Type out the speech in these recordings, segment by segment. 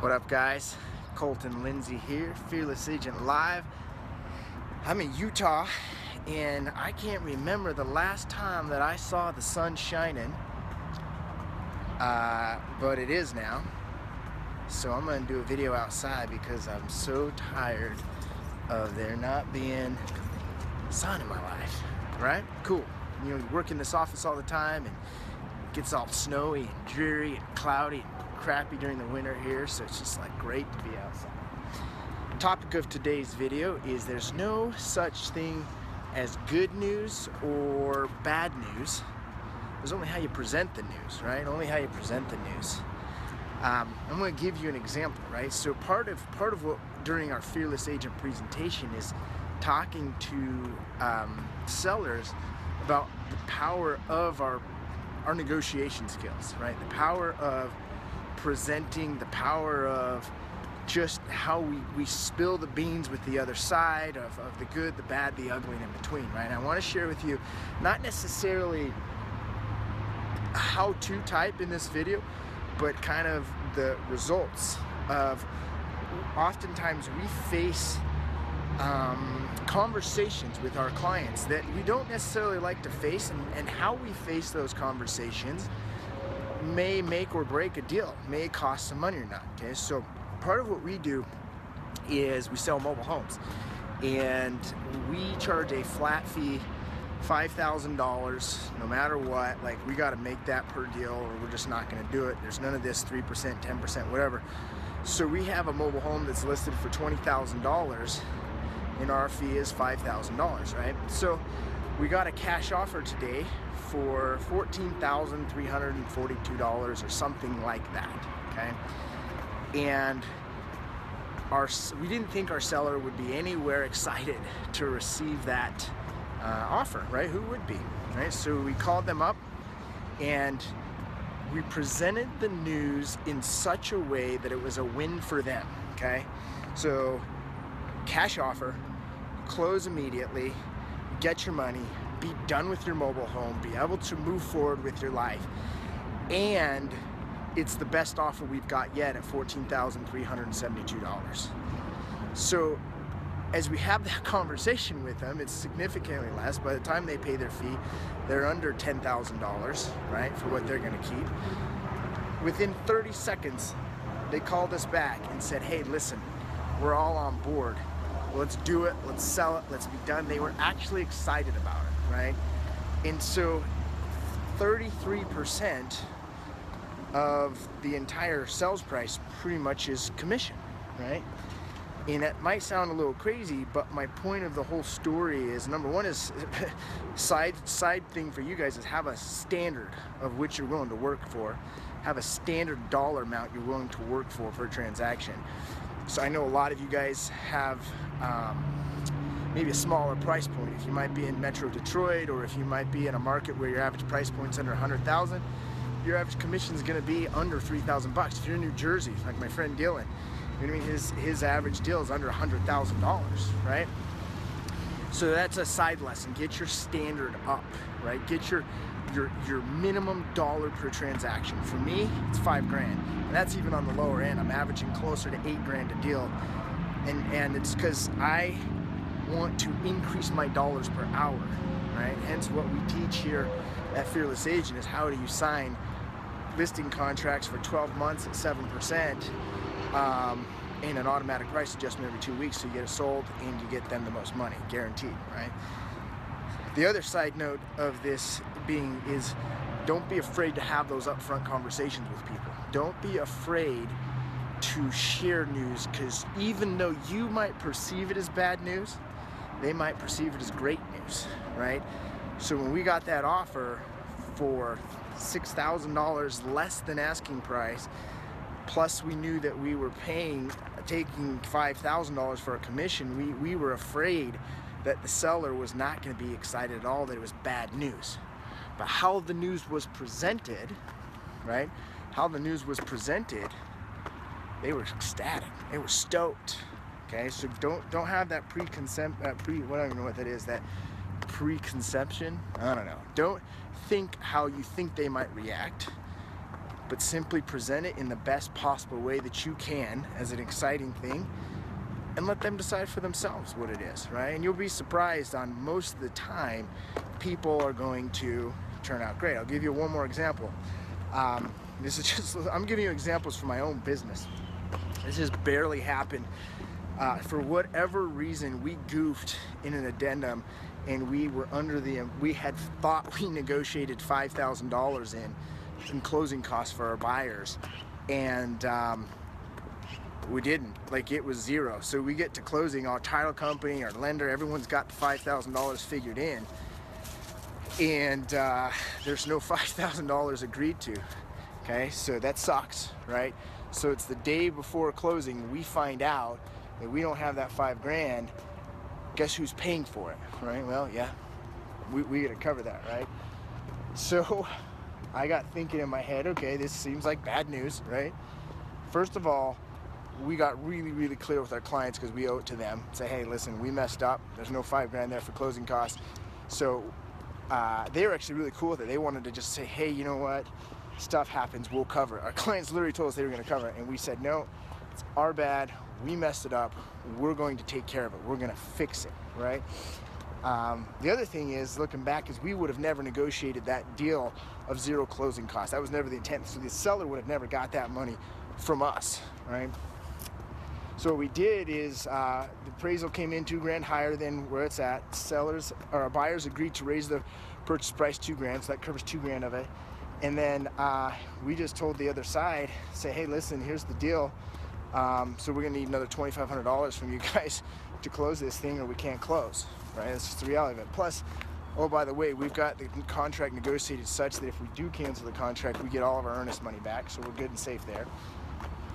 What up, guys? Colton, Lindsay here, Fearless Agent Live. I'm in Utah, and I can't remember the last time that I saw the sun shining, but it is now. So I'm gonna do a video outside because I'm so tired of there not being sun in my life, right? Cool. You know, you work in this office all the time, and it gets all snowy and dreary and cloudy and crappy during the winter here, so it's just like great to be outside. The topic of today's video is there's no such thing as good news or bad news. There's only how you present the news, right? Only how you present the news. I'm going to give you an example, right? So part of what during our Fearless Agent presentation is talking to sellers about the power of our negotiation skills, right? The power of presenting, the power of just how we spill the beans with the other side of the good, the bad, the ugly, and in between, right? And I want to share with you not necessarily a how-to type in this video, but kind of the results of oftentimes we face conversations with our clients that we don't necessarily like to face, and how we face those conversations may make or break a deal, may cost some money or not. Okay, so part of what we do is we sell mobile homes, and we charge a flat fee, $5,000 no matter what. Like, we got to make that per deal or we're just not going to do it. There's none of this 3%, 10%, whatever. So we have a mobile home that's listed for $20,000 and our fee is $5,000, right? So we got a cash offer today for $14,342 or something like that, okay? And we didn't think our seller would be anywhere excited to receive that offer, right? Who would be, right? So we called them up and we presented the news in such a way that it was a win for them, okay? So cash offer, close immediately, get your money, be done with your mobile home, be able to move forward with your life. And it's the best offer we've got yet at $14,372. So as we have that conversation with them, it's significantly less. By the time they pay their fee, they're under $10,000, right, for what they're going to keep. Within 30 seconds, they called us back and said, hey, listen, we're all on board. Let's do it. Let's sell it. Let's be done. They were actually excited about it, right? And so 33% of the entire sales price pretty much is commission, right? And it might sound a little crazy, but my point of the whole story is, number one is side thing for you guys is have a standard of which you're willing to work for. Have a standard dollar amount you're willing to work for a transaction. So I know a lot of you guys have maybe a smaller price point. If you might be in Metro Detroit, or if you might be in a market where your average price point's under 100,000, your average commission is going to be under 3,000 bucks. If you're in New Jersey, like my friend Dylan, you know what I mean, his average deal is under $100,000, right? So that's a side lesson. Get your standard up, right? Get your minimum dollar per transaction. For me, it's $5,000, and that's even on the lower end. I'm averaging closer to $8,000 a deal, and it's because I want to increase my dollars per hour, right? Hence what we teach here at Fearless Agent is how do you sign listing contracts for 12 months at 7%, and an automatic price adjustment every 2 weeks, so you get it sold and you get them the most money, guaranteed, right? The other side note of this being is, don't be afraid to have those upfront conversations with people. Don't be afraid to share news, because even though you might perceive it as bad news, they might perceive it as great news, right? So when we got that offer for $6,000 less than asking price, plus we knew that we were taking $5,000 for a commission, we were afraid that the seller was not going to be excited at all, that it was bad news. But how the news was presented, right? How the news was presented, they were ecstatic. They were stoked. Okay, so don't have that what I don't know what that is, that preconception. I don't know. Don't think how you think they might react. but simply present it in the best possible way that you can as an exciting thing, and let them decide for themselves what it is, right? And you'll be surprised on most of the time, people are going to turn out great. I'll give you one more example. This is just, I'm giving you examples from my own business. This has barely happened. For whatever reason, we goofed in an addendum, and we had thought we negotiated $5,000 in closing costs for our buyers, and we didn't. Like, it was zero. So we get to closing, our title company, our lender, everyone's got the $5,000 figured in, and there's no $5,000 agreed to. Okay, so that sucks, right? So it's the day before closing, we find out that we don't have that $5,000. Guess who's paying for it, right? Well, yeah, we gotta cover that, right? So I got thinking in my head, okay, this seems like bad news, right? First of all, we got really, really clear with our clients, because we owe it to them. Say, hey, listen, we messed up. There's no $5,000 there for closing costs. So they were actually really cool with it. They wanted to just say, hey, you know what? Stuff happens, we'll cover it. Our clients literally told us they were going to cover it, and we said, no, it's our bad. We messed it up. We're going to take care of it. We're going to fix it, right? The other thing is, looking back, is we would have never negotiated that deal of zero closing costs. That was never the intent. So the seller would have never got that money from us, right? So what we did is the appraisal came in $2,000 higher than where it's at. Our buyers agreed to raise the purchase price $2,000, so that covers $2,000 of it. And then we just told the other side, say, hey, listen, here's the deal. So we're gonna need another $2,500 from you guys to close this thing, or we can't close, right? That's just the reality of it. Plus, oh, by the way, we've got the contract negotiated such that if we do cancel the contract, we get all of our earnest money back, so we're good and safe there.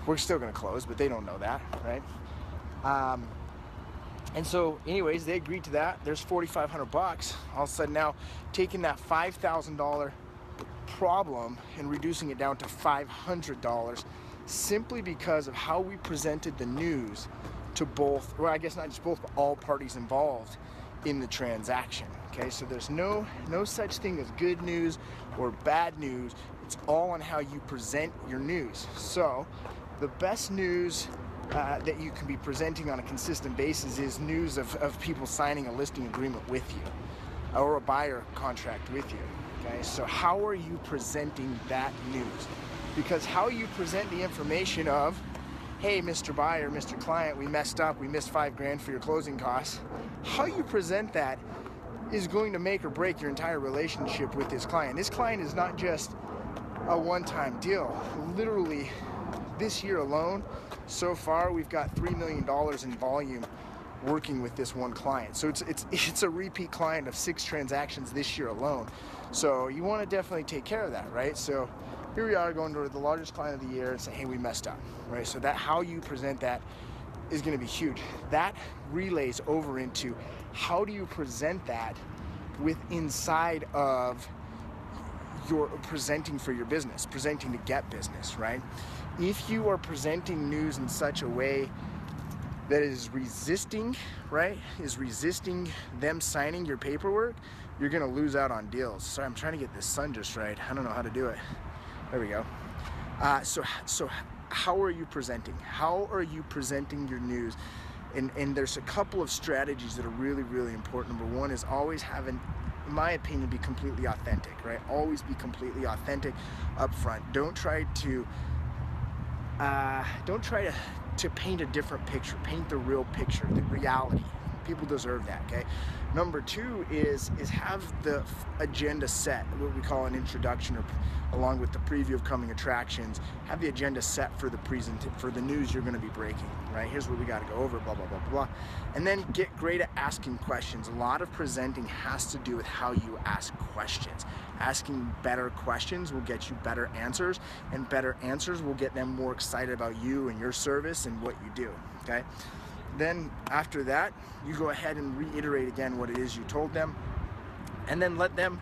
We're still gonna close, but they don't know that, right? And so anyways, they agreed to that. There's $4,500. All of a sudden now, taking that $5,000 problem and reducing it down to $500, simply because of how we presented the news to both, well, I guess not just both, but all parties involved in the transaction. Okay, so there's no such thing as good news or bad news. It's all on how you present your news. So the best news that you can be presenting on a consistent basis is news of people signing a listing agreement with you, or a buyer contract with you. Okay, so how are you presenting that news? Because how you present the information of, hey, Mr. Buyer, Mr. Client, we messed up, we missed $5,000 for your closing costs. How you present that is going to make or break your entire relationship with this client. This client is not just a one-time deal. Literally, this year alone, so far, we've got $3 million in volume working with this one client. So it's a repeat client of 6 transactions this year alone. So you want to definitely take care of that, right? So here we are going to the largest client of the year and say, hey, we messed up, right? So that how you present that is going to be huge. That relays over into how do you present that with inside of your presenting for your business, presenting to get business, right? If you are presenting news in such a way that is resisting, right, is resisting them signing your paperwork, you're gonna lose out on deals. Sorry, I'm trying to get this sun just right. I don't know how to do it. There we go. So how are you presenting? How are you presenting your news? And there's a couple of strategies that are really, really important. Number one is always having, in my opinion, be completely authentic, right? Always be completely authentic up front. Don't try to paint a different picture. Paint the real picture, the reality. People deserve that, okay? Number two is have the agenda set, what we call an introduction, or along with the preview of coming attractions, have the agenda set for the news you're gonna be breaking, right? Here's what we gotta go over, blah, blah, blah, blah. And then get great at asking questions. A lot of presenting has to do with how you ask questions. Asking better questions will get you better answers, and better answers will get them more excited about you and your service and what you do, okay? Then after that, you go ahead and reiterate again what it is you told them, and then let them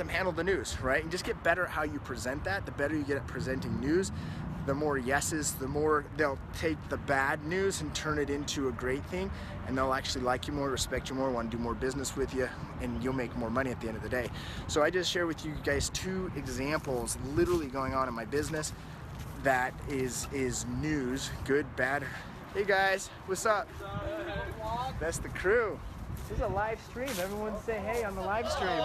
handle the news, right? And just get better at how you present that. The better you get at presenting news, the more yeses, the more they'll take the bad news and turn it into a great thing, and they'll actually like you more, respect you more, want to do more business with you, and you'll make more money at the end of the day. So I just share with you guys 2 examples literally going on in my business that is news, good, bad. Hey guys, what's up? That's the crew. This is a live stream. Everyone say hey on the live stream.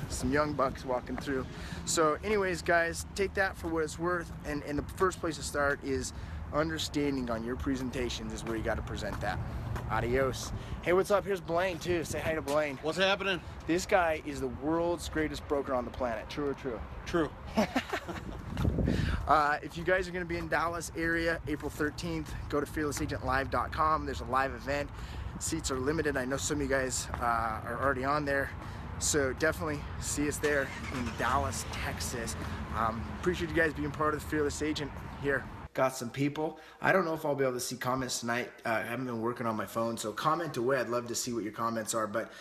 Some young bucks walking through. So anyways, guys, take that for what it's worth, and the first place to start is understanding on your presentations is where you got to present that. Adios. Hey, what's up? Here's Blaine too. Say hi to Blaine. What's happening? This guy is the world's greatest broker on the planet. True or true? True. If you guys are going to be in Dallas area, April 13th, go to fearlessagentlive.com. There's a live event. Seats are limited. I know some of you guys are already on there. So definitely see us there in Dallas, Texas. Appreciate you guys being part of the Fearless Agent here. Got some people. I don't know if I'll be able to see comments tonight. I haven't been working on my phone, so comment away. I'd love to see what your comments are. But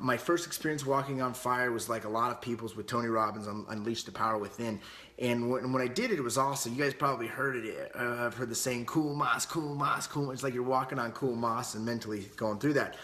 my first experience walking on fire was like a lot of people's with Tony Robbins on Unleash the Power Within. And when I did it, it was awesome. You guys probably heard it. I've heard the saying, cool moss, cool moss, cool. It's like you're walking on cool moss and mentally going through that.